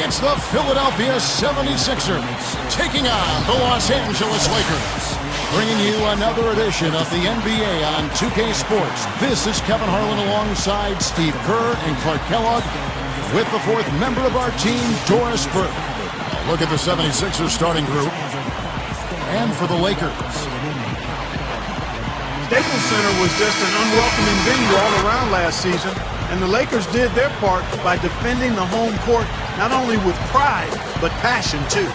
It's the Philadelphia 76ers taking on the Los Angeles Lakers. Bringing you another edition of the NBA on 2K Sports. This is Kevin Harlan alongside Steve Kerr and Clark Kellogg with the fourth member of our team, Doris Burke. Look at the 76ers starting group. And for the Lakers, Staples Center was just an unwelcoming venue all around last season, and the Lakers did their part by defending the home court not only with pride, but passion too.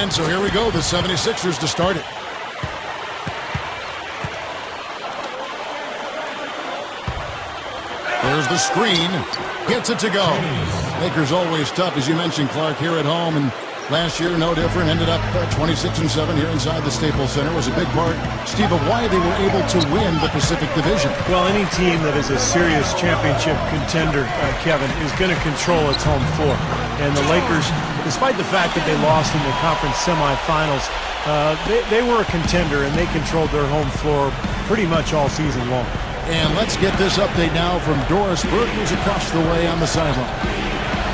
and so here we go, the 76ers to start it. There's the screen. Gets it to go. Lakers always tough, as you mentioned, Clark, here at home. And last year, no different. Ended up 26-7 here inside the Staples Center. Was a big part, Steve, of why they were able to win the Pacific Division. Well, any team that is a serious championship contender, Kevin, is going to control its home floor. And the Lakers, despite the fact that they lost in the conference semifinals, they were a contender, and they controlled their home floor pretty much all season long. And let's get this update now from Doris Burke, who's across the way on the sideline.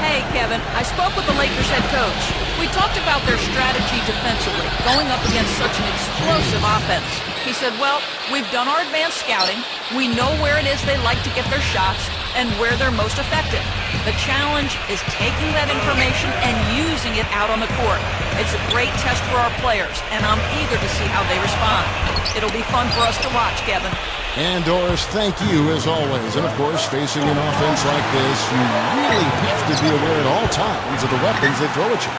Hey, Kevin, I spoke with the Lakers head coach. We talked about their strategy defensively, going up against such an explosive offense. He said, well, we've done our advanced scouting. We know where it is they like to get their shots and where they're most effective. The challenge is taking that information and using it out on the court. It's a great test for our players, and I'm eager to see how they respond. It'll be fun for us to watch, Kevin. And Doris, thank you as always. And of course, facing an offense like this, you really have to be aware at all times of the weapons they throw at you.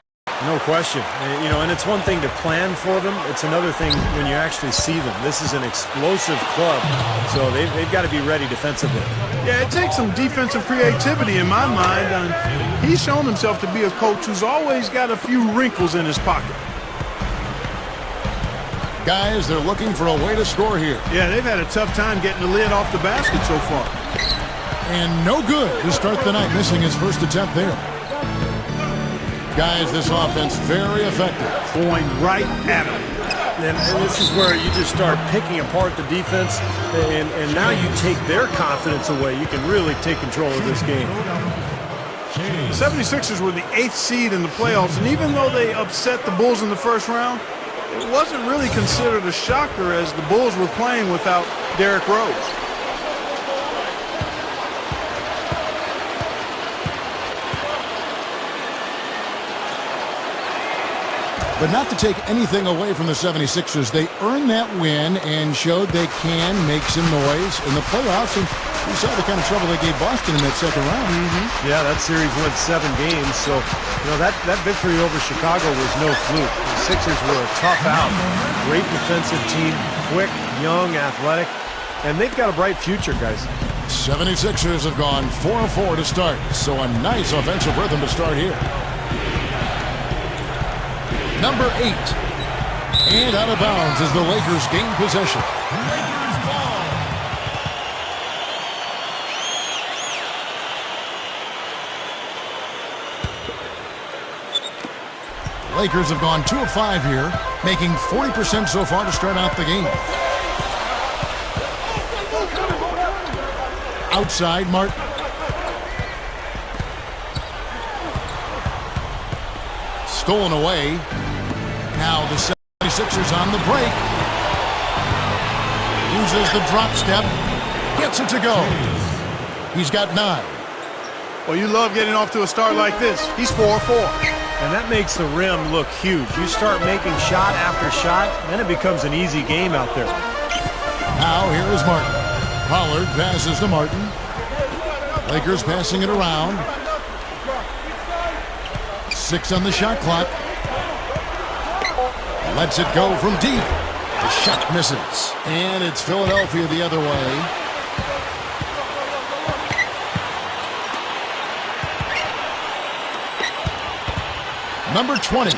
No question. And it's one thing to plan for them. It's another thing when you actually see them. This is an explosive club, so they've got to be ready defensively. Yeah, it takes some defensive creativity in my mind. And he's shown himself to be a coach who's always got a few wrinkles in his pocket. Guys, they're looking for a way to score here. Yeah, they've had a tough time getting the lid off the basket so far. And no good to start the night, missing his first attempt there. Guys, this offense very effective. Going right at him. And this is where you just start picking apart the defense, and now you take their confidence away. You can really take control of this game. The 76ers were the 8th seed in the playoffs, and even though they upset the Bulls in the first round, it wasn't really considered a shocker as the Bulls were playing without Derrick Rose. But not to take anything away from the 76ers, they earned that win and showed they can make some noise in the playoffs. And we saw the kind of trouble they gave Boston in that second round. Yeah, that series went 7 games. So, that victory over Chicago was no fluke. The Sixers were a tough out. Great defensive team, quick, young, athletic. And they've got a bright future, guys. 76ers have gone 4-4 to start. So a nice offensive rhythm to start here. Number 8. And out of bounds as the Lakers gain possession. Lakers have gone 2 of 5 here, making 40% so far to start out the game. Outside, Martin. Stolen away. Now the 76ers on the break. Uses the drop step. Gets it to go. He's got 9. Well, you love getting off to a start like this. He's 4-4. And that makes the rim look huge. You start making shot after shot, then it becomes an easy game out there. Now here is Martin. Pollard passes to Martin. Lakers passing it around. 6 on the shot clock. Lets it go from deep. The shot misses. And it's Philadelphia the other way. Number 20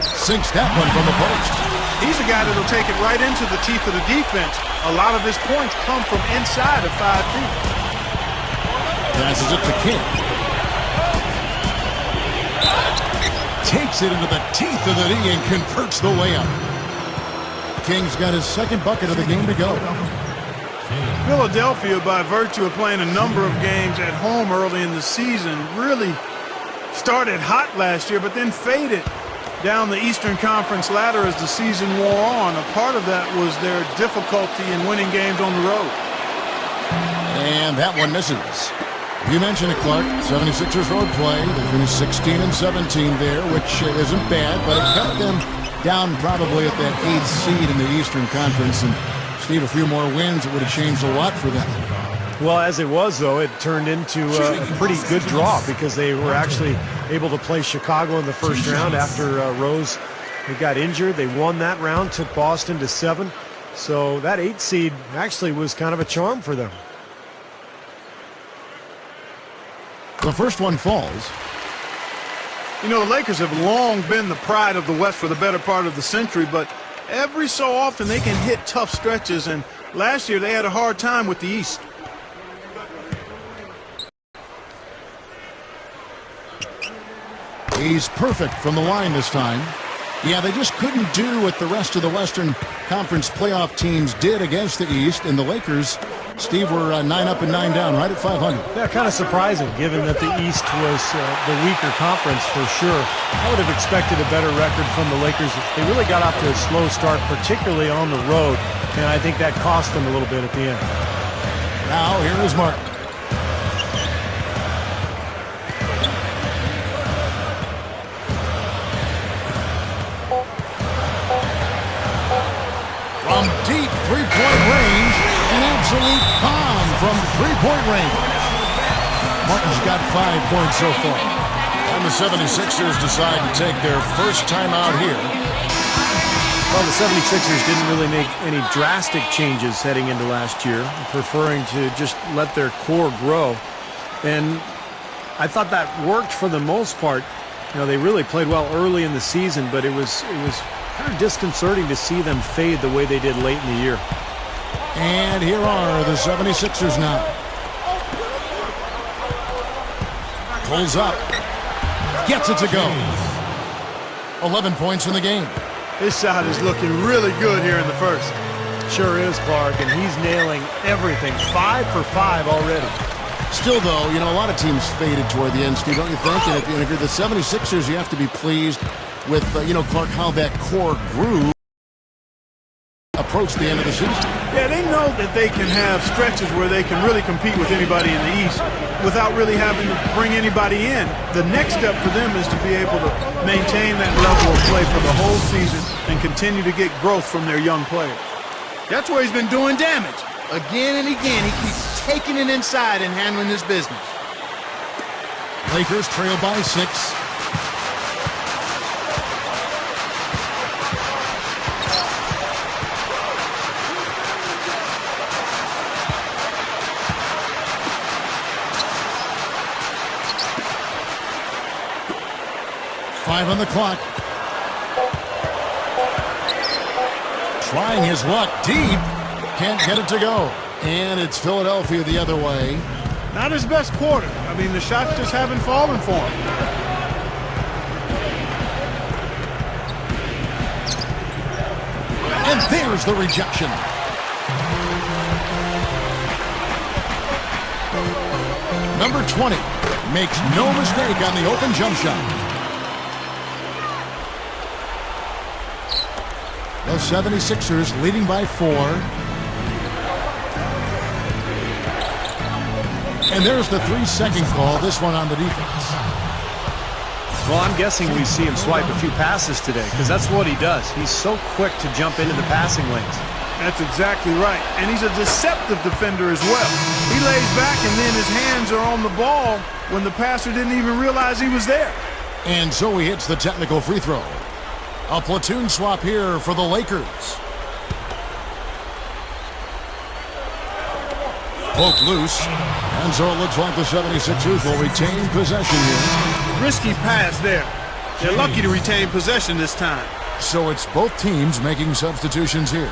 sinks that one from the post. He's a guy that'll take it right into the teeth of the defense. A lot of his points come from inside of 5 feet. Passes it to King. takes it into the teeth of the D and converts the layup. King's got his second bucket of the game to go. Philadelphia, by virtue of playing a number of games at home early in the season, really started hot last year, but then faded down the Eastern Conference ladder as the season wore on. A part of that was their difficulty in winning games on the road. And that one misses. You mentioned it, Clark. 76ers road play. They finished 16 and 17 there, which isn't bad, but it kept them down probably at that 8th seed in the Eastern Conference. And Steve, a few more wins, it would have changed a lot for them. Well, as it was, though, it turned into a pretty good draw because they were actually able to play Chicago in the first round after Rose got injured. They won that round, took Boston to 7. So that 8th seed actually was kind of a charm for them. The first one falls. You know, the Lakers have long been the pride of the West for the better part of the century, but every so often they can hit tough stretches, and last year they had a hard time with the East. He's perfect from the line this time. Yeah, they just couldn't do what the rest of the Western Conference playoff teams did against the East, and the Lakers, Steve, were 9 up and 9 down, right at 500. Yeah, kind of surprising, given that the East was the weaker conference for sure. I would have expected a better record from the Lakers. They really got off to a slow start, particularly on the road, and I think that cost them a little bit at the end. Now, here is Martin. From deep three-point range, an absolute bomb from three-point range. Martin's got 5 points so far. And the 76ers decide to take their first time out here. Well, the 76ers didn't really make any drastic changes heading into last year, preferring to just let their core grow. And I thought that worked for the most part. You know, they really played well early in the season, but it was kind of disconcerting to see them fade the way they did late in the year. And here are the 76ers now. Pulls up. Gets it to go. 11 points in the game. His shot is looking really good here in the first. Sure is, Clark, and he's nailing everything. 5 for 5 already. Still, though, you know, a lot of teams faded toward the end, Steve, don't you think? And if you're the 76ers, you have to be pleased with, you know, Clark, how that core grew approach the end of the season. Yeah, they know that they can have stretches where they can really compete with anybody in the East without really having to bring anybody in. The next step for them is to be able to maintain that level of play for the whole season and continue to get growth from their young players. That's where he's been doing damage. Again and again, he keeps taking it inside and handling his business. Lakers trail by 6. Five on the clock. Trying his luck deep. Can't get it to go. And it's Philadelphia the other way. Not his best quarter. I mean, the shots just haven't fallen for him. And there's the rejection. Number 20 makes no mistake on the open jump shot. The 76ers leading by 4. And there's the 3-second call, this one on the defense. Well, I'm guessing we see him swipe a few passes today because that's what he does. He's so quick to jump into the passing lanes. That's exactly right. And he's a deceptive defender as well. He lays back and then his hands are on the ball when the passer didn't even realize he was there. And so he hits the technical free throw. A platoon swap here for the Lakers. Poked loose. And so it looks like the 76ers will retain possession here. Risky pass there. They're lucky to retain possession this time. So it's both teams making substitutions here.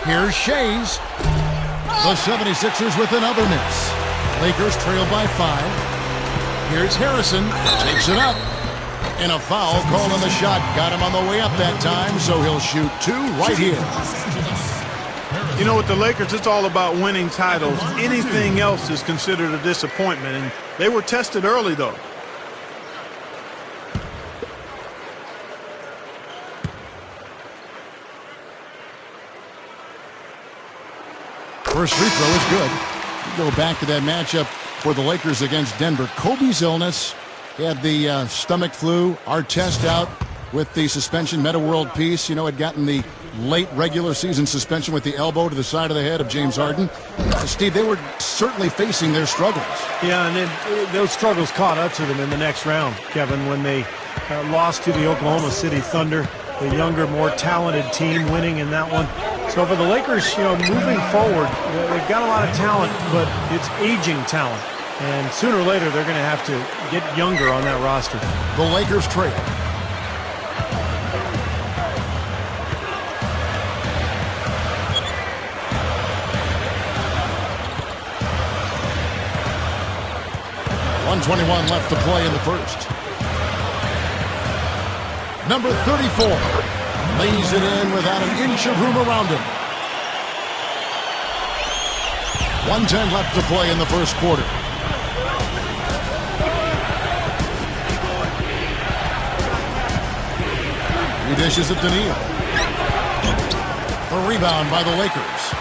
Here's Shays. The 76ers with another miss. Lakers trail by 5. Here's Harrison. Takes it up. And a foul called on the shot. Got him on the way up that time, so he'll shoot 2 right here. You know, with the Lakers, it's all about winning titles. Anything else is considered a disappointment, and they were tested early, though. First free throw is good. Go back to that matchup for the Lakers against Denver. Kobe's illness. He had the stomach flu. Artest out with the suspension. Meta World Peace, you know, had gotten the late regular season suspension with the elbow to the side of the head of James Harden. Steve, they were certainly facing their struggles. Yeah, and then those struggles caught up to them in the next round, Kevin, when they lost to the Oklahoma City Thunder, the younger, more talented team winning in that one. So for the Lakers, you know, moving forward, they've got a lot of talent, but it's aging talent. And sooner or later, they're going to have to get younger on that roster. The Lakers trail. .121 left to play in the first. Number 34 lays it in without an inch of room around him. 1:10 left to play in the first quarter. He dishes it to Neal. The rebound by the Lakers.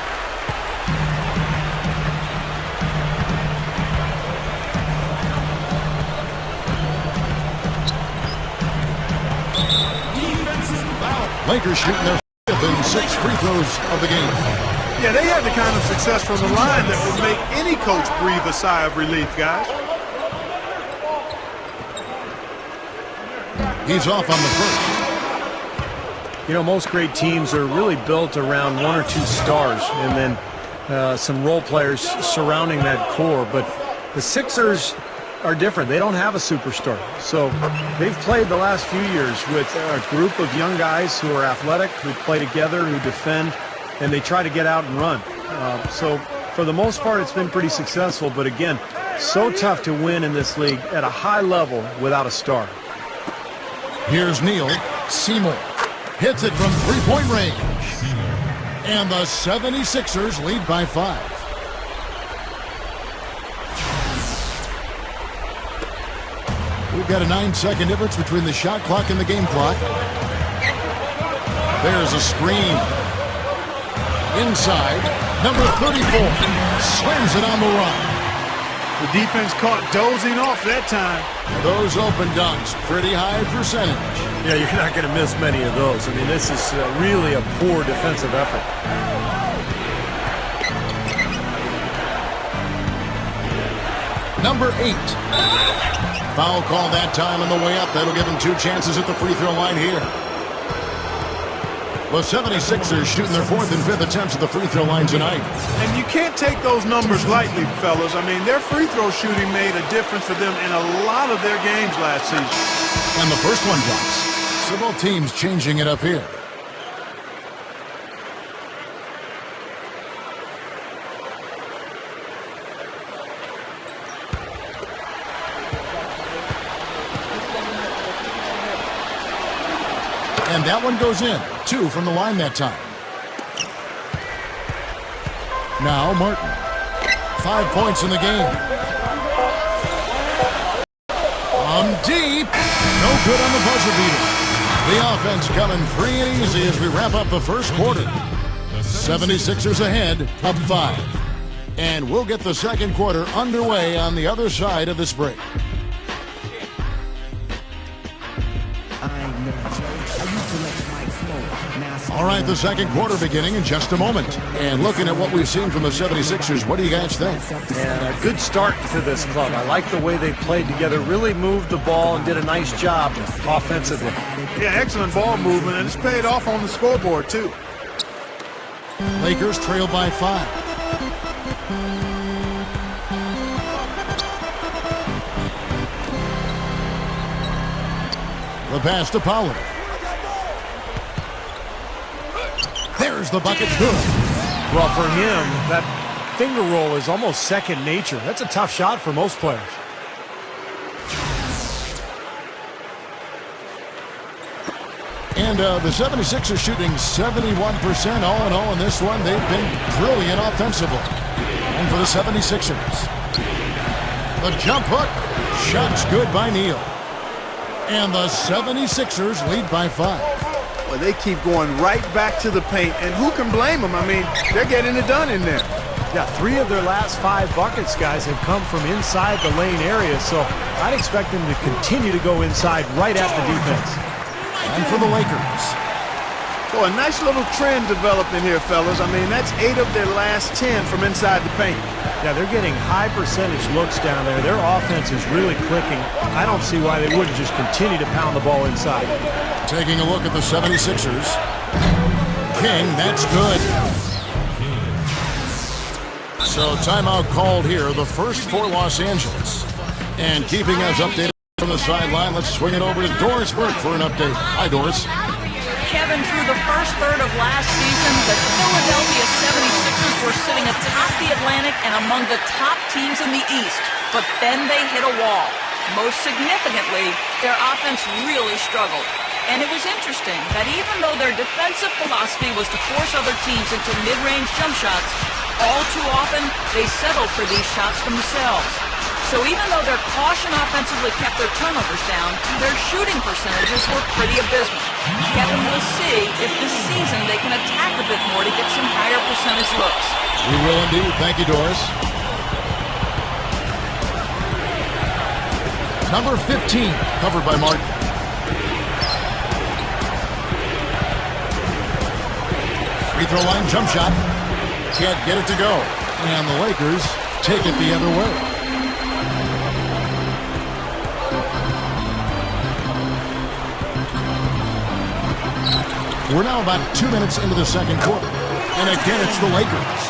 Lakers shooting their 5th and 6th free throws of the game. Yeah, they had the kind of success from the line that would make any coach breathe a sigh of relief, guys. He's off on the first. You know, most great teams are really built around 1 or 2 stars and then some role players surrounding that core. But the Sixers are different. They don't have a superstar. So they've played the last few years with a group of young guys who are athletic, who play together, who defend, and they try to get out and run. So for the most part, it's been pretty successful. But again, so tough to win in this league at a high level without a star. Here's Neal. Seymour hits it from three-point range. And the 76ers lead by 5. We've got a 9-second difference between the shot clock and the game clock. There's a screen. Inside, number 34 slams it on the run. The defense caught dozing off that time. Those open dunks, pretty high percentage. Yeah, you're not going to miss many of those. I mean, this is really a poor defensive effort. Number 8. Foul call that time on the way up. That'll give him 2 chances at the free throw line here. The 76ers shooting their 4th and 5th attempts at the free throw line tonight. And you can't take those numbers lightly, fellas. I mean, their free throw shooting made a difference for them in a lot of their games last season. And the first one drops. So both teams changing it up here. And that one goes in. 2 from the line that time. Now Martin. 5 points in the game. From deep. No good on the buzzer beater. The offense coming free and easy as we wrap up the first quarter. 76ers ahead, up 5. And we'll get the second quarter underway on the other side of this break. All right, the second quarter beginning in just a moment. And looking at what we've seen from the 76ers, what do you guys think? And a good start to this club. I like the way they played together, really moved the ball and did a nice job offensively. Yeah, excellent ball movement, and it's paid off on the scoreboard, too. Lakers trail by 5. The pass to Pollard. There's the bucket, good. Well, for him, that finger roll is almost second nature. That's a tough shot for most players. And the 76ers shooting 71% all in all in this one. They've been brilliant offensively. And for the 76ers, the jump hook, shot's good by Neal. And the 76ers lead by 5. Well, they keep going right back to the paint, and who can blame them? I mean, they're getting it done in there. Yeah, 3 of their last 5 buckets, guys, have come from inside the lane area, so I'd expect them to continue to go inside right at the defense. And for the Lakers. Oh, a nice little trend developing here, fellas. I mean, that's 8 of their last 10 from inside the paint. Yeah, they're getting high percentage looks down there. Their offense is really clicking. I don't see why they wouldn't just continue to pound the ball inside. Taking a look at the 76ers. King, that's good. So timeout called here, the first for Los Angeles. And keeping us updated from the sideline, let's swing it over to Doris Burke for an update. Hi, Doris. Kevin, through the first third of last season, the Philadelphia 76ers were sitting atop the Atlantic and among the top teams in the East. But then they hit a wall. Most significantly, their offense really struggled. And it was interesting that even though their defensive philosophy was to force other teams into mid-range jump shots, all too often they settled for these shots themselves. So even though their caution offensively kept their turnovers down, their shooting percentages were pretty abysmal. Kevin, will see if this season they can attack a bit more to get some higher percentage looks. We will indeed. Thank you, Doris. Number 15, covered by Martin. Free throw line jump shot. Can't get it to go. And the Lakers take it the other way. We're now about 2 minutes into the second quarter. And again, it's the Lakers.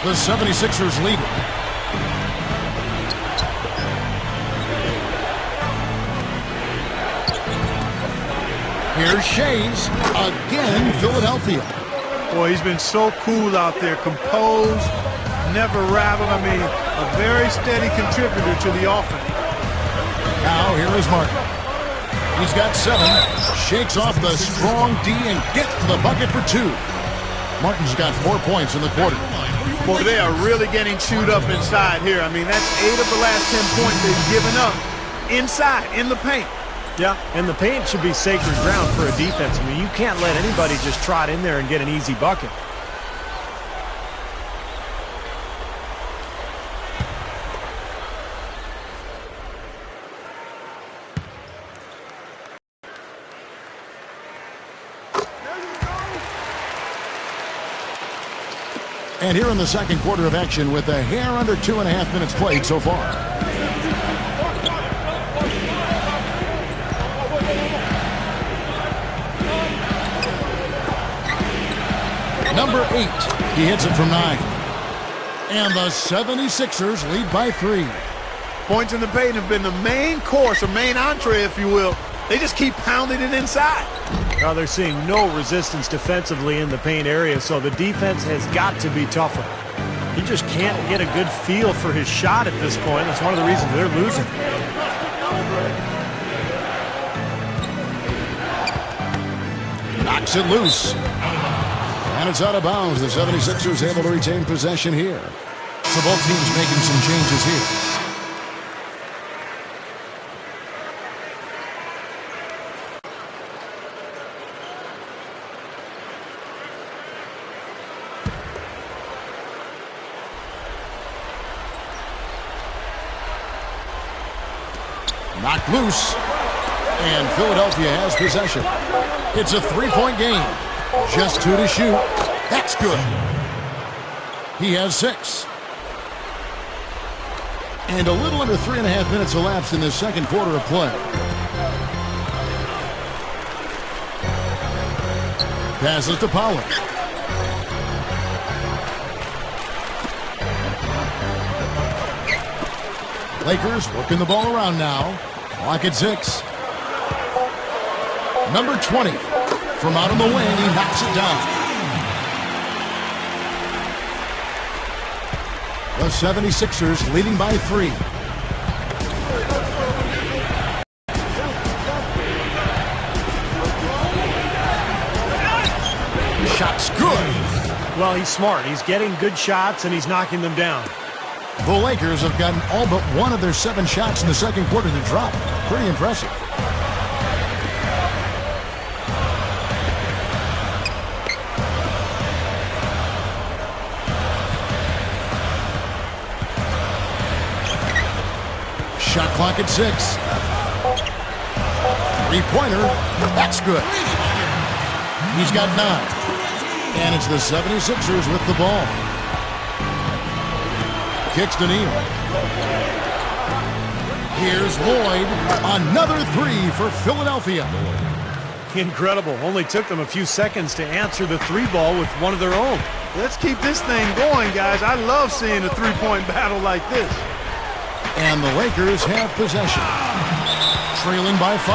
The 76ers lead. Here's Shays. Again, Philadelphia. Boy, he's been so cool out there, composed, never rattled. I mean, a very steady contributor to the offense. Now, here is Martin. He's got 7, shakes off the strong D and gets to the bucket for 2. Martin's got 4 points in the quarter. Boy, they are really getting chewed up inside here. I mean, that's 8 of the last 10 points they've given up inside, in the paint. Yeah, and the paint should be sacred ground for a defense. I mean, you can't let anybody just trot in there and get an easy bucket. And here in the second quarter of action with a hair under 2.5 minutes played so far. Number 8, he hits it from 9. And the 76ers lead by 3. Points in the paint have been the main course, or main entree, if you will. They just keep pounding it inside. Now they're seeing no resistance defensively in the paint area, so the defense has got to be tougher. He just can't get a good feel for his shot at this point. That's one of the reasons they're losing. Knocks it loose. And it's out of bounds. The 76ers able to retain possession here. So both teams making some changes here. Knocked loose, and Philadelphia has possession. It's a three-point game. Just 2 to shoot. That's good. He has 6. And a little under 3.5 minutes elapsed in the second quarter of play. Passes to Pollard. Lakers working the ball around now. Clock at 6. Number 20, From out on the wing, he knocks it down. The 76ers leading by 3. Shot's good. Well, he's smart. He's getting good shots, and he's knocking them down. The Lakers have gotten all but one of their 7 shots in the second quarter to drop. Pretty impressive. Shot clock at 6. Three-pointer. That's good. He's got 9. And it's the 76ers with the ball. Kicks to Neal. Here's Lloyd. Another 3 for Philadelphia. Incredible. Only took them a few seconds to answer the 3-ball with one of their own. Let's keep this thing going, guys. I love seeing a three-point battle like this. And the Lakers have possession. Trailing by 5.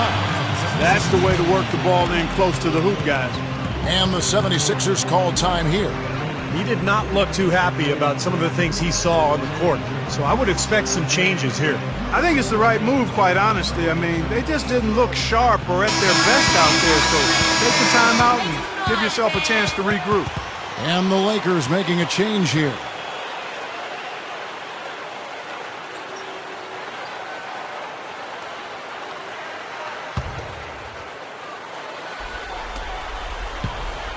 That's the way to work the ball in close to the hoop, guys. And the 76ers call time here. He did not look too happy about some of the things he saw on the court. So I would expect some changes here. I think it's the right move, quite honestly. I mean, they just didn't look sharp or at their best out there. So take the time out and give yourself a chance to regroup. And the Lakers making a change here.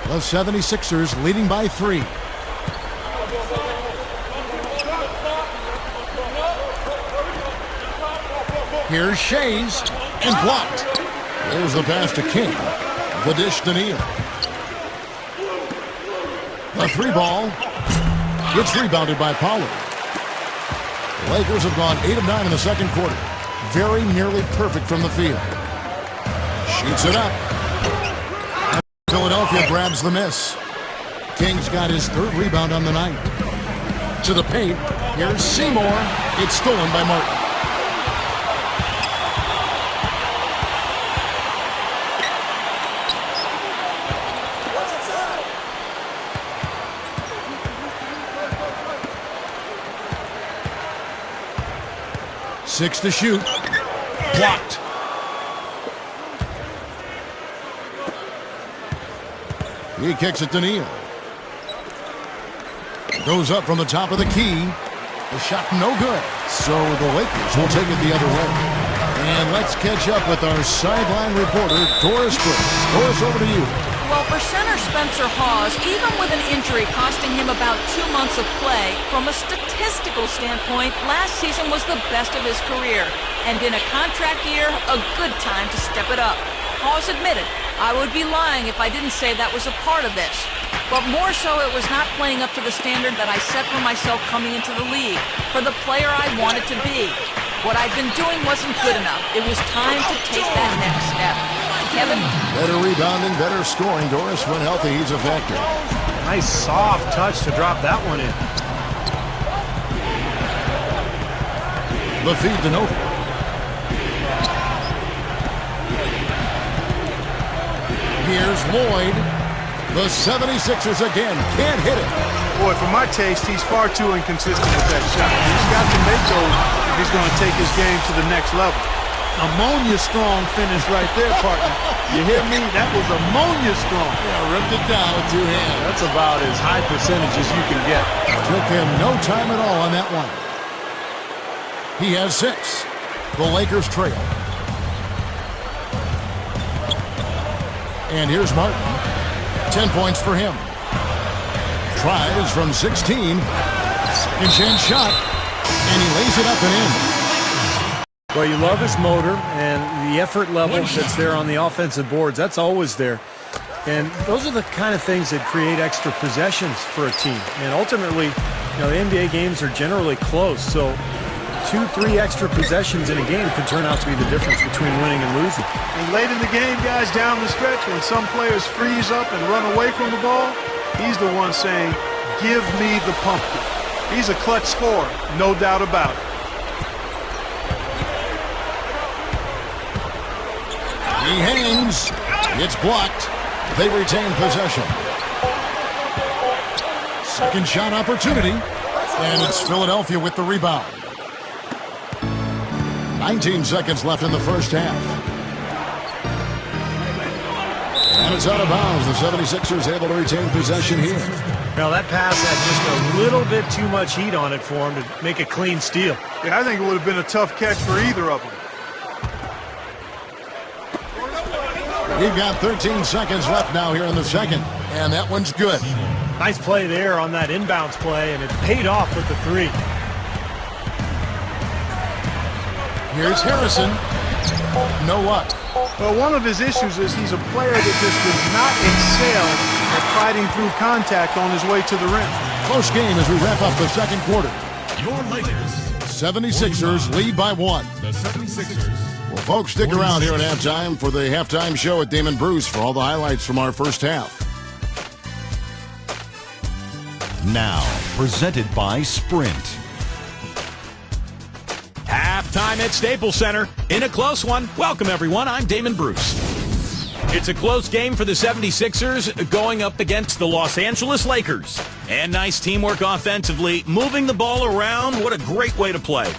The 76ers leading by 3. Here's Shays and blocked. There's the pass to King. The dish to Neal. A 3-ball. It's rebounded by Pollard. The Lakers have gone 8 of 9 in the second quarter. Very nearly perfect from the field. Shoots it up. Philadelphia grabs the miss. King's got his 3rd rebound on the night. To the paint. Here's Seymour. It's stolen by Martin. Six to shoot. Blocked. He kicks it to Neal. Goes up from the top of the key. The shot no good. So the Lakers will take it the other way. And let's catch up with our sideline reporter, Doris Brooks. Doris, over to you. Well, for center Spencer Hawes, even with an injury costing him about 2 months of play, from a statistical standpoint, last season was the best of his career. And in a contract year, a good time to step it up. Hawes admitted, I would be lying if I didn't say that was a part of this. But more so, it was not playing up to the standard that I set for myself coming into the league, for the player I wanted to be. What I'd been doing wasn't good enough. It was time to take that next step. Kevin? Better rebounding, better scoring. Doris, when healthy, he's a factor. Nice soft touch to drop that one in. The feed to Nova. Here's Lloyd. The 76ers again can't hit it. Boy, for my taste, he's far too inconsistent with that shot. He's got to make those if he's going to take his game to the next level. Ammonia strong finish right there, partner. You hear me? That was ammonia strong. Yeah, ripped it down with 2 hands. That's about as high percentage as you can get. Took him no time at all on that one. He has 6. The Lakers trail. And here's Martin. 10 points for him. Tries from 16. Second chance shot. And he lays it up and in. Well, you love his motor and the effort level that's there on the offensive boards. That's always there. And those are the kind of things that create extra possessions for a team. And ultimately, the NBA games are generally close. So 2-3 extra possessions in a game could turn out to be the difference between winning and losing. And late in the game, guys, down the stretch, when some players freeze up and run away from the ball, he's the one saying, give me the pumpkin. He's a clutch scorer, no doubt about it. He hangs. It's blocked. They retain possession. Second shot opportunity. And it's Philadelphia with the rebound. 19 seconds left in the first half. And it's out of bounds. The 76ers able to retain possession here. Now that pass had just a little bit too much heat on it for him to make a clean steal. Yeah, I think it would have been a tough catch for either of them. We've got 13 seconds left now here in the second. And that one's good. Nice play there on that inbounds play, and it paid off with the three. Here's Harrison. No luck. Well, one of his issues is he's a player that just does not excel at fighting through contact on his way to the rim. Close game as we wrap up the second quarter. Your Lakers. 76ers lead by 1. The 76ers. Well, folks, stick around here at halftime for the halftime show at Damon Bruce for all the highlights from our first half. Now, presented by Sprint. Halftime at Staples Center. In a close one. Welcome, everyone. I'm Damon Bruce. It's a close game for the 76ers going up against the Los Angeles Lakers. And nice teamwork offensively. Moving the ball around. What a great way to play.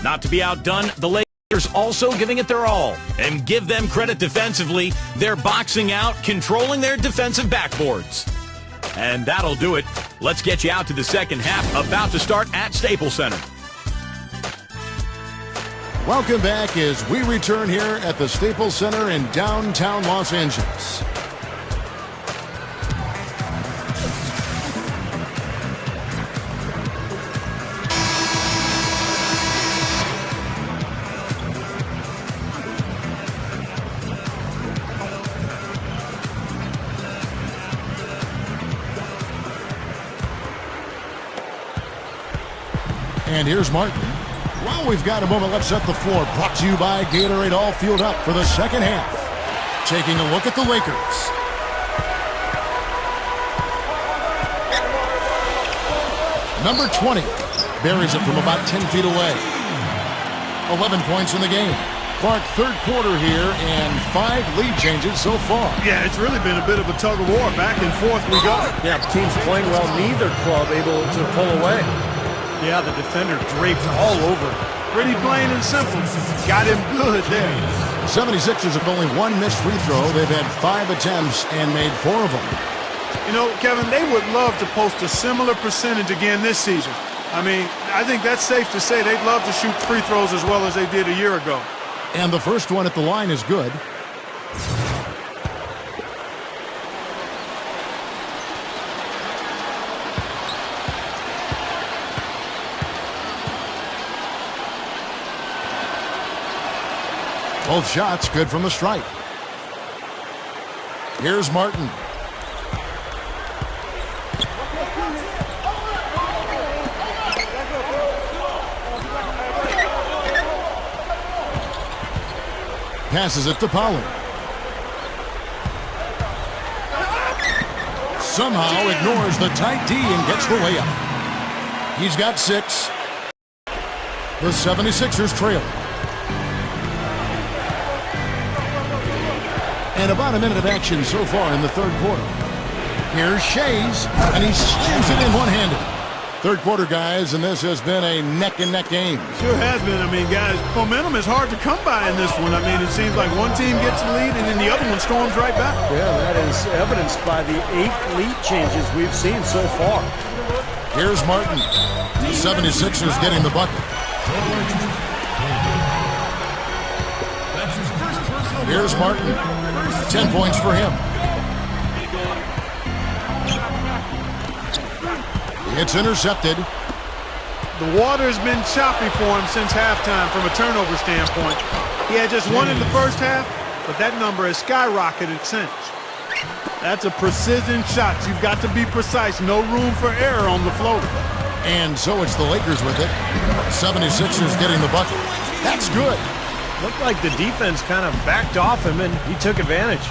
Not to be outdone, the Lakers also giving it their all. And give them credit defensively. They're boxing out, controlling their defensive backboards. And that'll do it. Let's get you out to the second half, about to start at Staples Center. Welcome back as we return here at the Staples Center in downtown Los Angeles. And here's Martin. Well, we've got a moment. Let's set the floor. Brought to you by Gatorade. All fueled up for the second half. Taking a look at the Lakers. Number 20 buries it from about 10 feet away. 11 points in the game. Clark, third quarter here, and 5 lead changes so far. Yeah, it's really been a bit of a tug of war. Back and forth we go. Yeah, teams playing well. Neither club able to pull away. Yeah, the defender draped all over. Pretty plain and simple. Got him good there. 76ers have only 1 missed free throw. They've had 5 attempts and made 4 of them. You know, Kevin, they would love to post a similar percentage again this season. I mean, I think that's safe to say they'd love to shoot free throws as well as they did a year ago. And the first one at the line is good. Both shots good from the stripe. Here's Martin. Passes it to Pollard. Somehow ignores the tight D and gets the layup. He's got 6. The 76ers trail. And about a minute of action so far in the third quarter. Here's Shays, and he slams it in one-handed. Third quarter, guys, and this has been a neck-and-neck game. Sure has been. I mean, guys, momentum is hard to come by in this one. I mean, it seems like one team gets the lead, and then the other one storms right back. Yeah, that is evidenced by the 8 lead changes we've seen so far. Here's Martin. The 76ers getting the bucket. Here's Martin. 10 points for him. It's intercepted. The water's been choppy for him since halftime from a turnover standpoint. He had just 1 in the first half, but that number has skyrocketed since. That's a precision shot. You've got to be precise. No room for error on the floater. And so it's the Lakers with it. 76ers getting the bucket. That's good. Looked like the defense kind of backed off him, and he took advantage.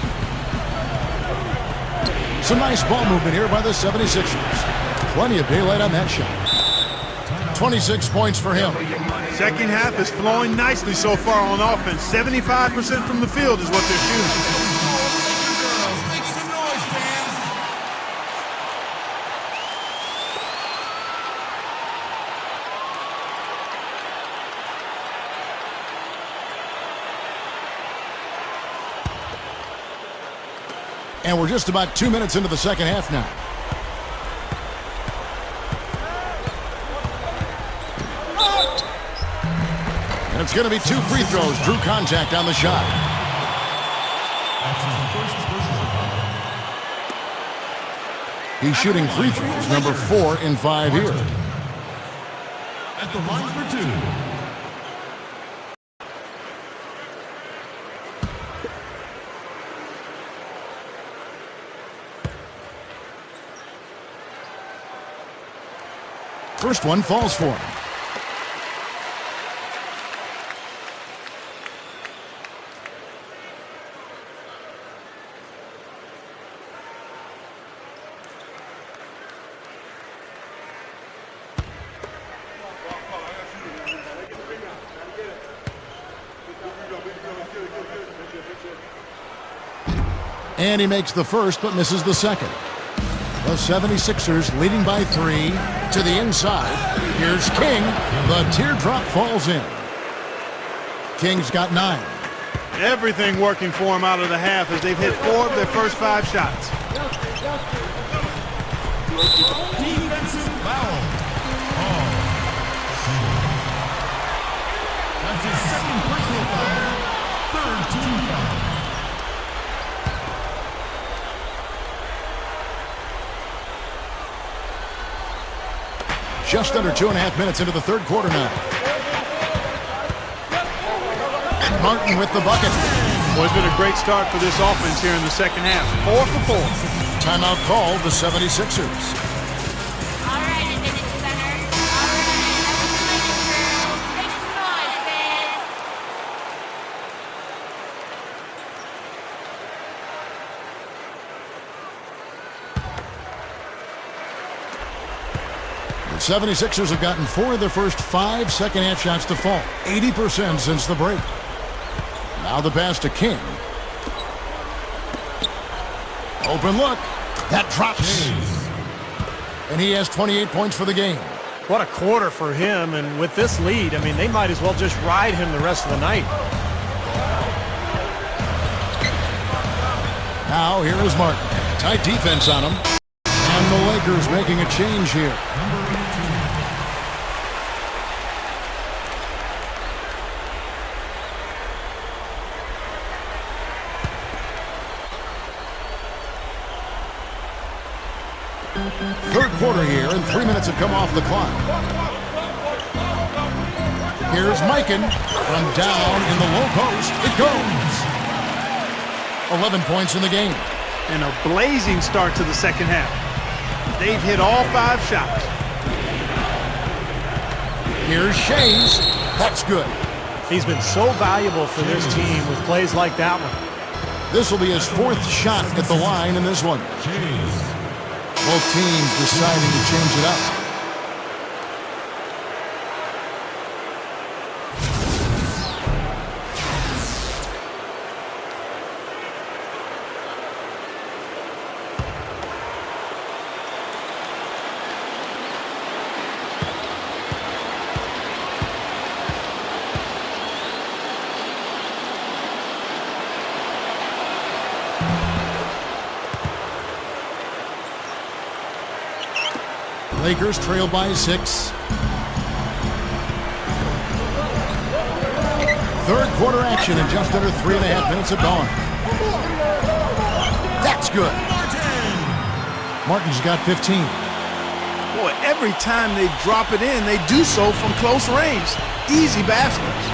Some nice ball movement here by the 76ers. Plenty of daylight on that shot. 26 points for him. Second half is flowing nicely so far on offense. 75% from the field is what they're shooting. And we're just about 2 minutes into the second half now. And it's going to be 2 free throws. Drew contact on the shot. He's shooting free throws, number 4 in 5 here. At the line for 2. First one falls for him. And he makes the first but misses the second. The 76ers leading by 3 to the inside. Here's King. The teardrop falls in. King's got 9. Everything working for him out of the half as they've hit 4 of their first 5 shots. Defensive foul. That's his second personal foul. Third team foul. Just under 2.5 minutes into the third quarter now. Martin with the bucket. Well, it's been a great start for this offense here in the second half. 4 for 4. Timeout called the 76ers. All right, Advantage Center. All right, that's the latest girl. Make some noise, man. The 76ers have gotten 4 of their first 5 second-half shots to fall. 80% since the break. Now the pass to King. Open look. That drops. And he has 28 points for the game. What a quarter for him, and with this lead, I mean, they might as well just ride him the rest of the night. Now here is Martin. Tight defense on him. And the Lakers making a change here. Third quarter here, and 3 minutes have come off the clock. Here's Mikan from down in the low post. It goes. 11 points in the game. And a blazing start to the second half. They've hit all 5 shots. Here's Shays. That's good. He's been so valuable for this team with plays like that one. This will be his 4th shot at the line in this one. Both teams deciding to change it up. Lakers trail by 6. Third quarter action in just under 3.5 minutes have gone. That's good. Martin's got 15. Boy, every time they drop it in, they do so from close range. Easy baskets.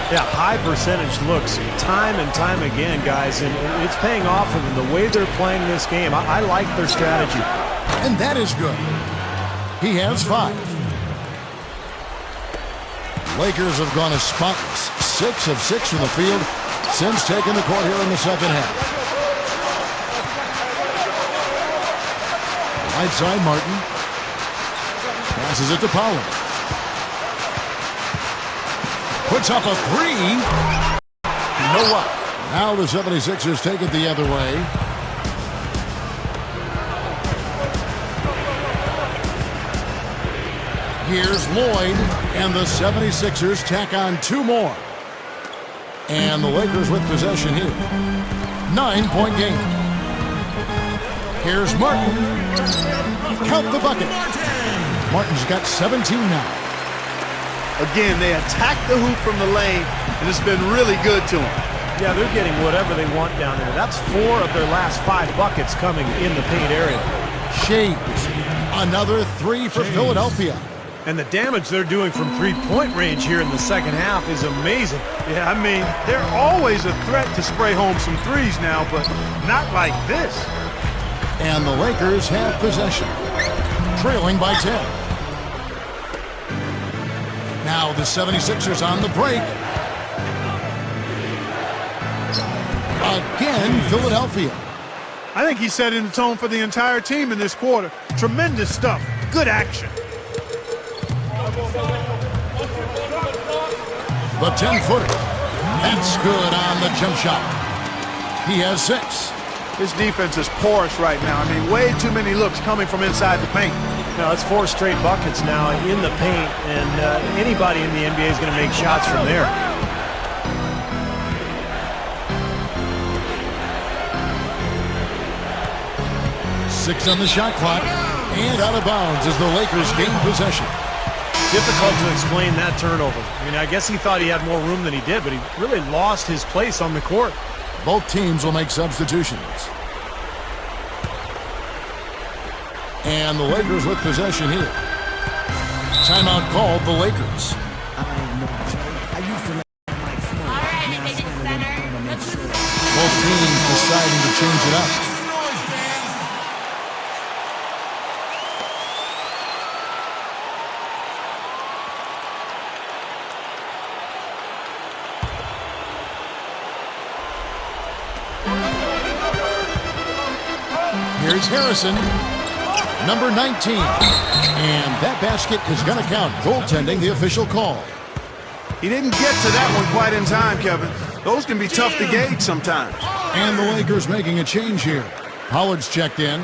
Yeah, high percentage looks time and time again, guys, and it's paying off for them. The way they're playing this game, I like their strategy. And that is good. He has 5. Lakers have gone as spotless. 6 of 6 from the field since taking the court here in the second half. Right side, Martin. Passes it to Pollard. Puts up a 3. No luck. Now the 76ers take it the other way. Here's Lloyd, and the 76ers tack on 2 more. And the Lakers with possession here. 9-point game. Here's Martin. Count the bucket. Martin's got 17 now. Again, they attack the hoop from the lane, and it's been really good to them. Yeah, they're getting whatever they want down there. That's 4 of their last 5 buckets coming in the paint area. Shea. Another 3 for Philadelphia. And the damage they're doing from three-point range here in the second half is amazing. Yeah, I mean, they're always a threat to spray home some threes now, but not like this. And the Lakers have possession, trailing by 10. Now the 76ers on the break. Again, Philadelphia. I think he's setting the tone for the entire team in this quarter. Tremendous stuff. Good action. The 10-footer. That's good on the jump shot. He has 6. His defense is porous right now. I mean, way too many looks coming from inside the paint. Now, that's 4 straight buckets now in the paint, and anybody in the NBA is going to make shots from there. Six on the shot clock, and out of bounds as the Lakers gain possession. Difficult to explain that turnover. I mean, I guess he thought he had more room than he did, but he really lost his place on the court. Both teams will make substitutions. And the Lakers with possession here. Timeout called the Lakers. All right, Division Center. Let's listen. Both teams deciding to change it up. Here's Harrison, number 19. And that basket is going to count. Goaltending, the official call. He didn't get to that one quite in time, Kevin. Those can be tough to gauge sometimes. And the Lakers making a change here. Pollard's checked in.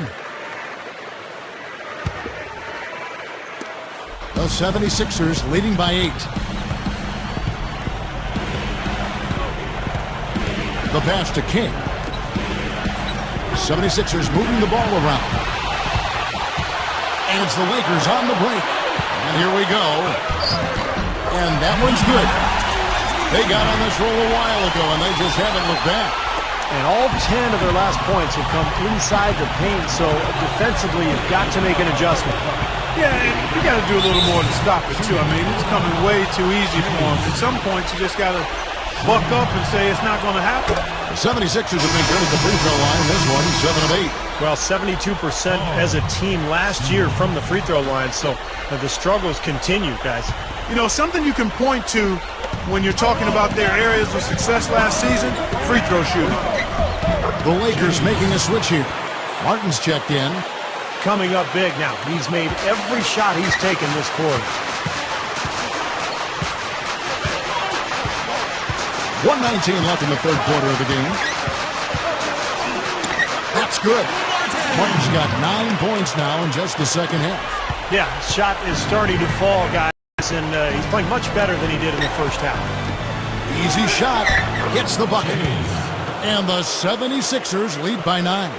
The 76ers leading by 8. The pass to King. 76ers moving the ball around. And it's the Lakers on the break. And here we go. And that one's good. They got on this roll a while ago, and they just haven't looked back. And all 10 of their last points have come inside the paint, so defensively you've got to make an adjustment. Yeah, and you got to do a little more to stop it, too. I mean, it's coming way too easy for him. At some points, you just got to buck up and say it's not going to happen. The 76ers have been good at the free throw line. This one, 7 of 8. Well, 72% as a team last year from the free throw line, so the struggles continue, guys. You know, something you can point to when you're talking about their areas of success last season, free throw shooting. The Lakers making a switch here. Martin's checked in. Coming up big now. He's made every shot he's taken this quarter. 1:19 left in the third quarter of the game. That's good. Martin's got 9 points now in just the second half. Yeah, shot is starting to fall, guys, and he's playing much better than he did in the first half. Easy shot. Hits the bucket. And the 76ers lead by 9.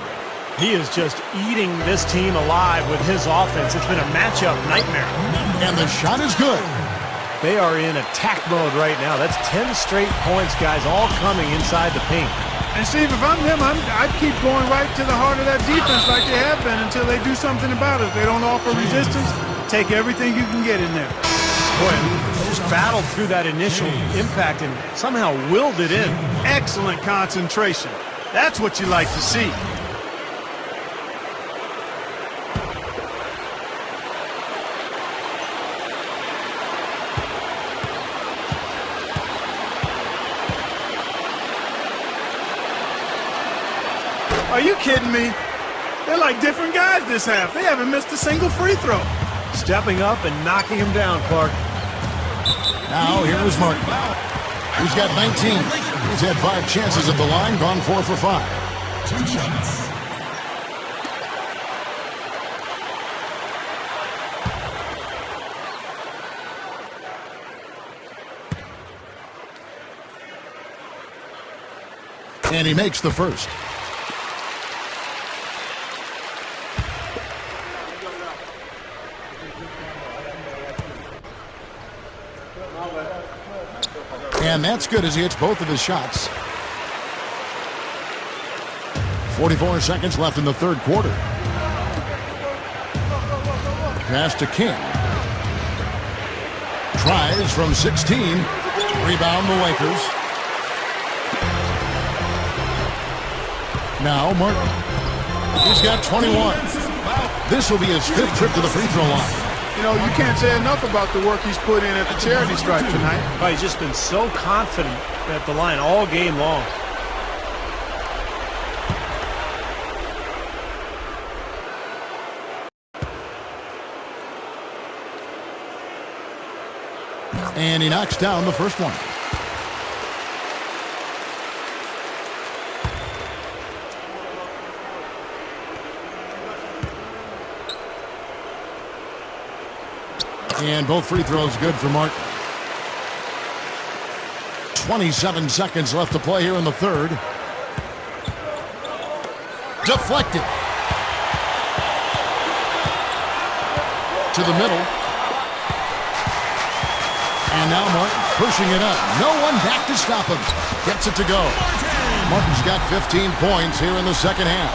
He is just eating this team alive with his offense. It's been a matchup nightmare. And the shot is good. They are in attack mode right now. That's 10 straight points, guys, all coming inside the paint. And Steve, if I'm him, I'd keep going right to the heart of that defense like they have been until they do something about it. If they don't offer resistance, take everything you can get in there. Boy, just battled through that initial impact and somehow willed it in. Excellent concentration. That's what you like to see. Are you kidding me? They're like different guys this half. They haven't missed a single free throw. Stepping up and knocking him down, Clark. Now here's Martin. He's got 19. He's had 5 chances at the line, gone 4 for 5. 2 shots. And he makes the first. And that's good as he hits both of his shots. 44 seconds left in the third quarter. Pass to King. Tries from 16. Rebound the Lakers. Now Martin. He's got 21. This will be his 5th trip to the free throw line. You know, you can't say enough about the work he's put in at the charity stripe tonight. Oh, he's just been so confident at the line all game long. And he knocks down the first one. And both free throws good for Martin. 27 seconds left to play here in the third. Deflected. To the middle. And now Martin pushing it up. No one back to stop him. Gets it to go. Martin's got 15 points here in the second half.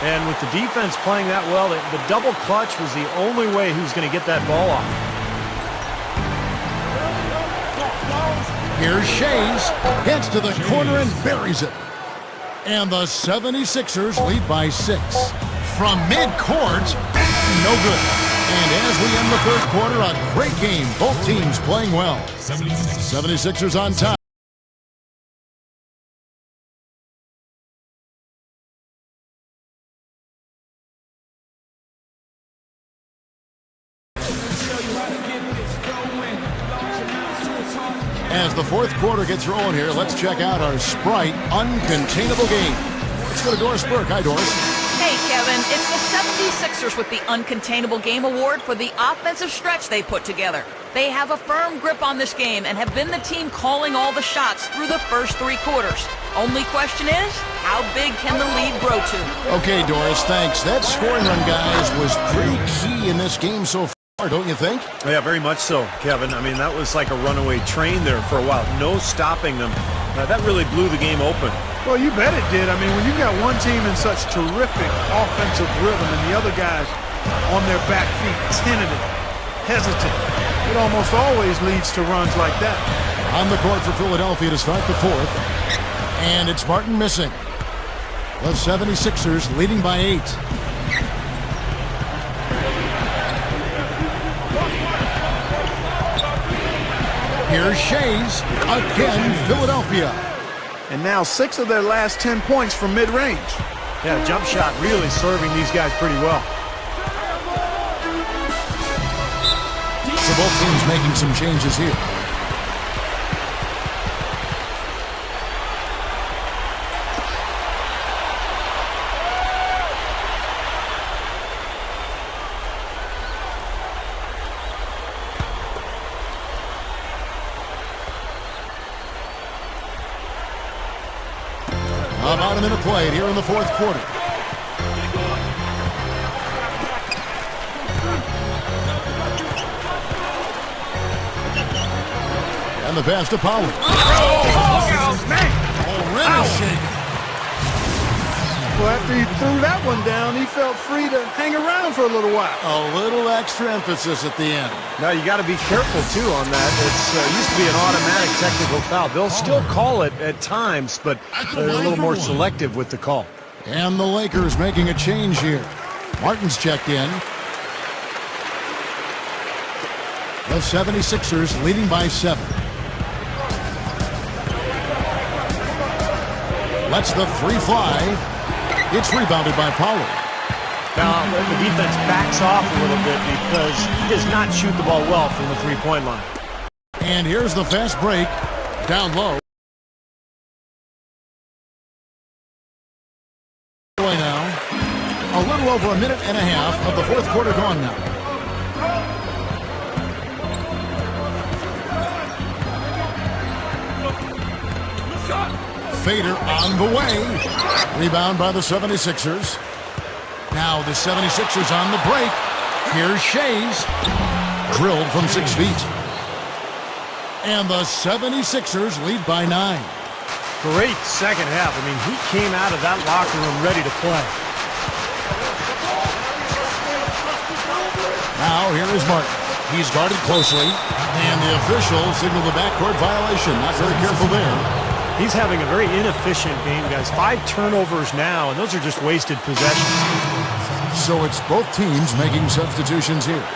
And with the defense playing that well, the double clutch was the only way he was going to get that ball off. Here's Shays. Gets to the corner and buries it. And the 76ers lead by 6. From midcourt, no good. And as we end the third quarter, a great game. Both teams playing well. 76ers on top. As the fourth quarter gets rolling here, let's check out our Sprite Uncontainable game. Let's go to Doris Burke. Hi, Doris. Hey, Kevin, it's the 76ers with the Uncontainable Game Award for the offensive stretch they put together. They have a firm grip on this game and have been the team calling all the shots through the first 3 quarters. Only question is, how big can the lead grow to? Okay, Doris, thanks. That scoring run, guys, was pretty key in this game so far, don't you think? Yeah, very much so, Kevin. I mean, that was like a runaway train there for a while. No stopping them. That really blew the game open. Well, you bet it did. I mean, when you've got one team in such terrific offensive rhythm and the other guys on their back feet, tentative, hesitant, it almost always leads to runs like that. On the court for Philadelphia to start the fourth. And it's Martin missing. The 76ers leading by 8. Here's Shays. Again, Philadelphia. And now 6 of their last 10 points from mid-range. Yeah, jump shot really serving these guys pretty well. So both teams making some changes here. About a minute played here in the fourth quarter. And the pass to Powell. Already shaken. Well, after he threw that one down, he felt free to hang around for a little while. A little extra emphasis at the end. Now, you got to be careful, too, on that. It used to be an automatic technical foul. They'll still call it at times, but they're a little more selective with the call. And the Lakers making a change here. Martin's checked in. The 76ers leading by 7. Lets the 3 fly. It's rebounded by Powell. Now, the defense backs off a little bit because he does not shoot the ball well from the three-point line. And here's the fast break. Down low. Now, a little over a minute and a half of the fourth quarter gone now. Fader on the way. Rebound by the 76ers. Now the 76ers on the break. Here's Shays. Drilled from 6 feet. And the 76ers lead by 9. Great second half. I mean, he came out of that locker room ready to play. Now here is Martin. He's guarded closely, and the officials signal the backcourt violation. Not very careful there. He's having a very inefficient game, guys. 5 turnovers now, and those are just wasted possessions. So it's both teams making substitutions here.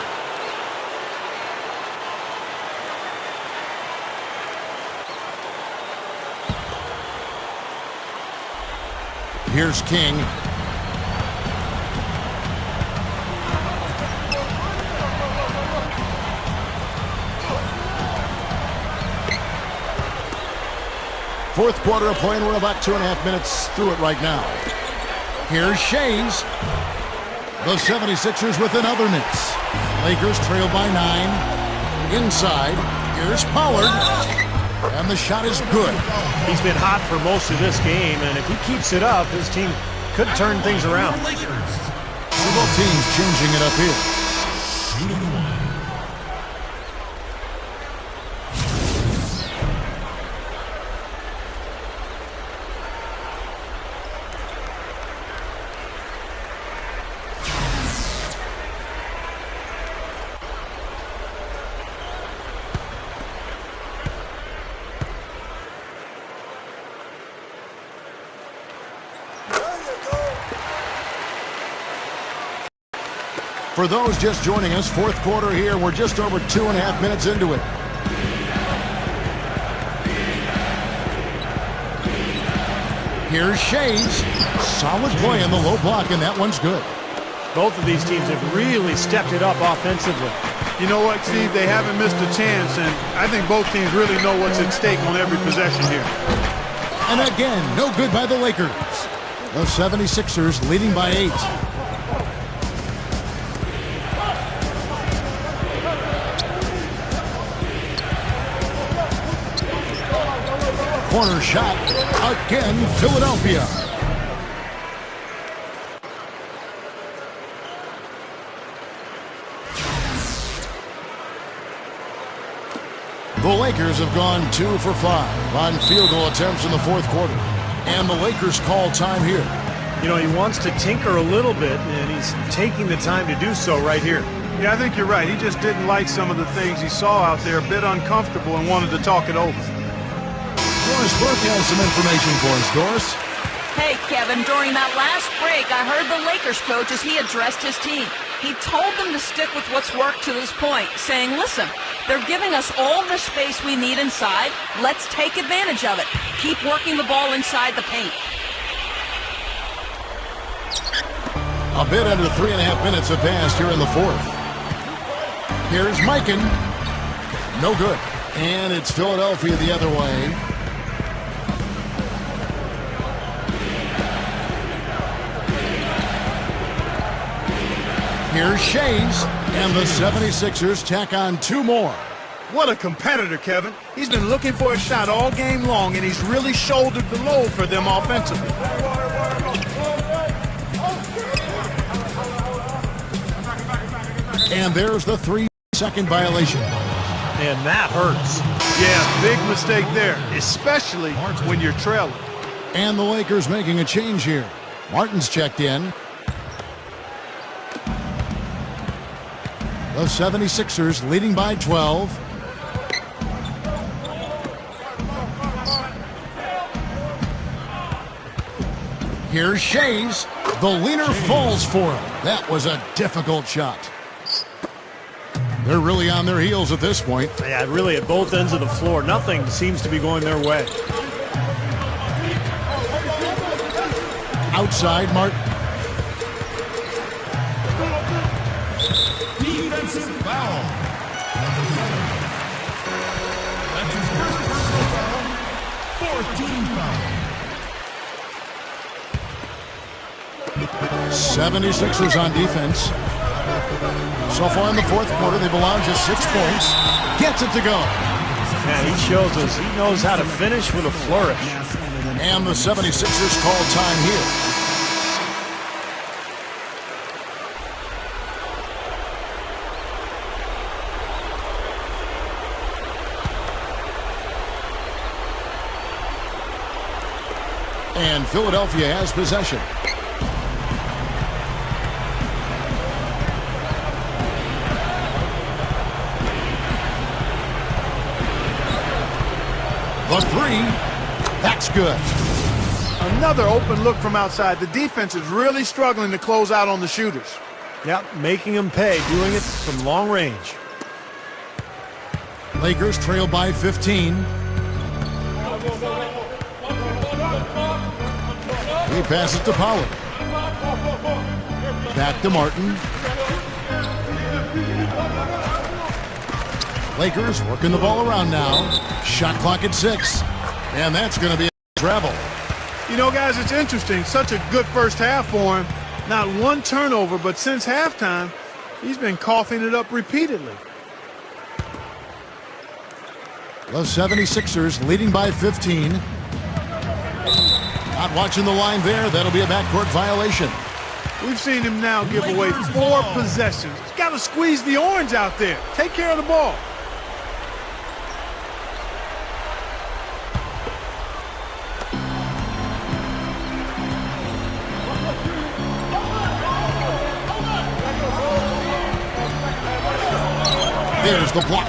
Here's King. Fourth quarter of play, and we're about 2.5 minutes through it right now. Here's Shays. The 76ers with another miss. Lakers trail by 9. Inside, here's Pollard. And the shot is good. He's been hot for most of this game, and if he keeps it up, his team could turn things around. So both teams changing it up here. For those just joining us, fourth quarter here. We're just over 2.5 minutes into it. Here's Shays. Solid play in the low block, and that one's good. Both of these teams have really stepped it up offensively. You know what, Steve? They haven't missed a chance, and I think both teams really know what's at stake on every possession here. And again, no good by the Lakers. The 76ers leading by 8. Corner shot. Again, Philadelphia. The Lakers have gone 2 for 5 on field goal attempts in the fourth quarter. And the Lakers call time here. You know, he wants to tinker a little bit, and he's taking the time to do so right here. Yeah, I think you're right. He just didn't like some of the things he saw out there, a bit uncomfortable, and wanted to talk it over. Doris Burke has some information for us. Doris? Hey, Kevin, during that last break, I heard the Lakers coach as he addressed his team. He told them to stick with what's worked to this point, saying, listen, they're giving us all the space we need inside. Let's take advantage of it. Keep working the ball inside the paint. A bit under 3.5 minutes have passed here in the fourth. Here's Mikan. No good. And it's Philadelphia the other way. Here's Shays, and the 76ers tack on 2 more. What a competitor, Kevin. He's been looking for a shot all game long, and he's really shouldered the load for them offensively. And there's the 3-second violation. And that hurts. Yeah, big mistake there, especially when you're trailing. And the Lakers making a change here. Martin's checked in. The 76ers leading by 12. Here's Shays. The leaner falls for him. That was a difficult shot. They're really on their heels at this point. Yeah, really at both ends of the floor. Nothing seems to be going their way. Outside, Martin. Defensive foul. That's his first personal foul. Fourth team foul. 76ers on defense. So far in the fourth quarter, they've allowed just 6 points. Gets it to go. Man, he shows us he knows how to finish with a flourish. And the 76ers call time here. And Philadelphia has possession. The three. That's good. Another open look from outside. The defense is really struggling to close out on the shooters. Yep, making them pay, doing it from long range. Lakers trail by 15. He passes to Pollard. Back to Martin. Lakers working the ball around now. Shot clock at 6. And that's going to be a travel. You know, guys, it's interesting. Such a good first half for him. Not one turnover, but since halftime, he's been coughing it up repeatedly. The 76ers leading by 15. Not watching the line there. That'll be a backcourt violation. We've seen him now give away 4 possessions. He's got to squeeze the orange out there. Take care of the ball. There's the block.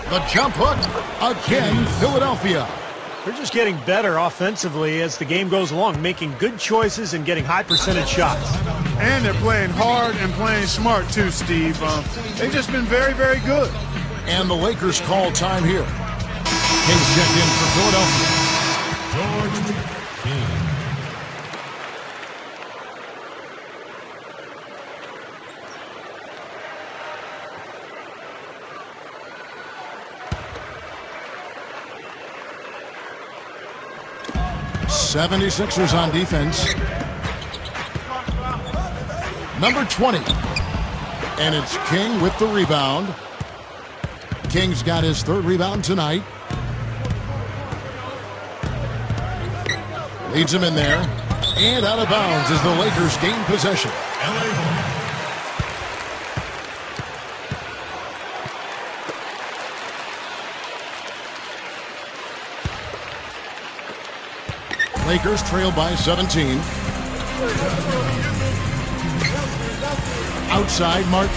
The jump hook. Again, Philadelphia. They're just getting better offensively as the game goes along, making good choices and getting high percentage shots. And they're playing hard and playing smart too, Steve. They've just been very, very good. And the Lakers call time here. Kings checked in for Philadelphia. George King. '76ers on defense. Number 20. And it's King with the rebound. King's got his 3rd rebound tonight. Leads him in there. And out of bounds as the Lakers gain possession. Lakers trail by 17. Outside, Martin.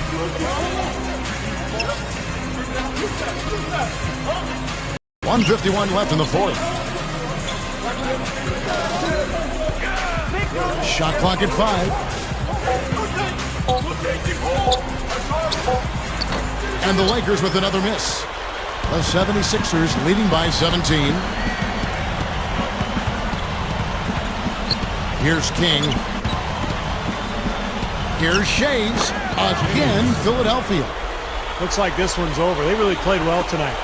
.151 left in the 4th. Shot clock at 5. And the Lakers with another miss. The 76ers leading by 17. Here's King. Here's Shays. Again, Philadelphia. Looks like this one's over. They really played well tonight.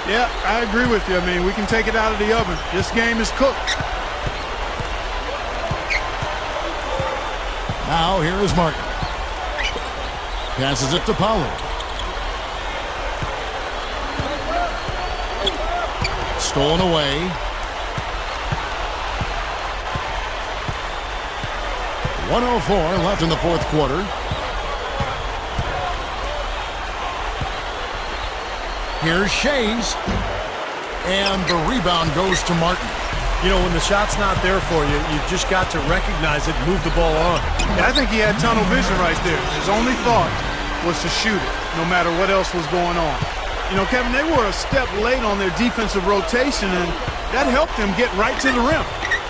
Yeah, I agree with you. I mean, we can take it out of the oven. This game is cooked. Now, here is Martin. Passes it to Pollard. Stolen away. .104 left in the 4th quarter. Here's Shays. And the rebound goes to Martin. You know, when the shot's not there for you, you've just got to recognize it and move the ball on. Yeah, I think he had tunnel vision right there. His only thought was to shoot it, no matter what else was going on. You know, Kevin, they were a step late on their defensive rotation, and that helped them get right to the rim.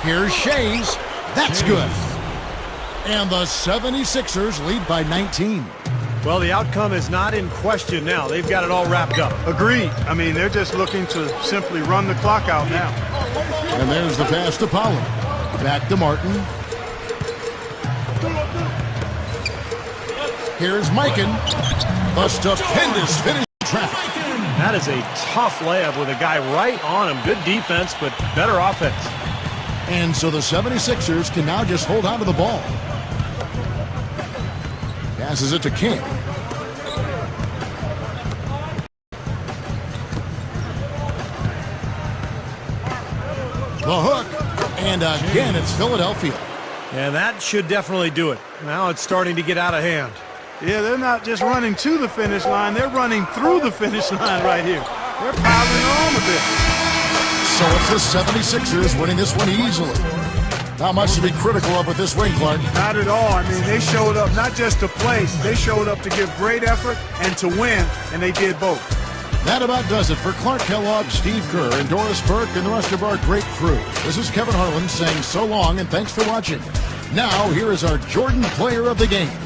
Here's Shays. That's good. And the 76ers lead by 19. Well, the outcome is not in question now. They've got it all wrapped up. Agreed. I mean, they're just looking to simply run the clock out now. And there's the pass to Pollard. Back to Martin. Here's Mikan. The stupendous finish in traffic. That is a tough layup with a guy right on him. Good defense, but better offense. And so the 76ers can now just hold on to the ball. Passes it to King. The hook. And again, it's Philadelphia. And that should definitely do it. Now it's starting to get out of hand. Yeah, they're not just running to the finish line. They're running through the finish line right here. They're piling on a bit. So it's the 76ers winning this one easily. Not much to be critical of with this win, Clark. Not at all. I mean, they showed up not just to play. They showed up to give great effort and to win, and they did both. That about does it for Clark Kellogg, Steve Kerr, and Doris Burke, and the rest of our great crew. This is Kevin Harlan saying so long and thanks for watching. Now, here is our Jordan Player of the Game.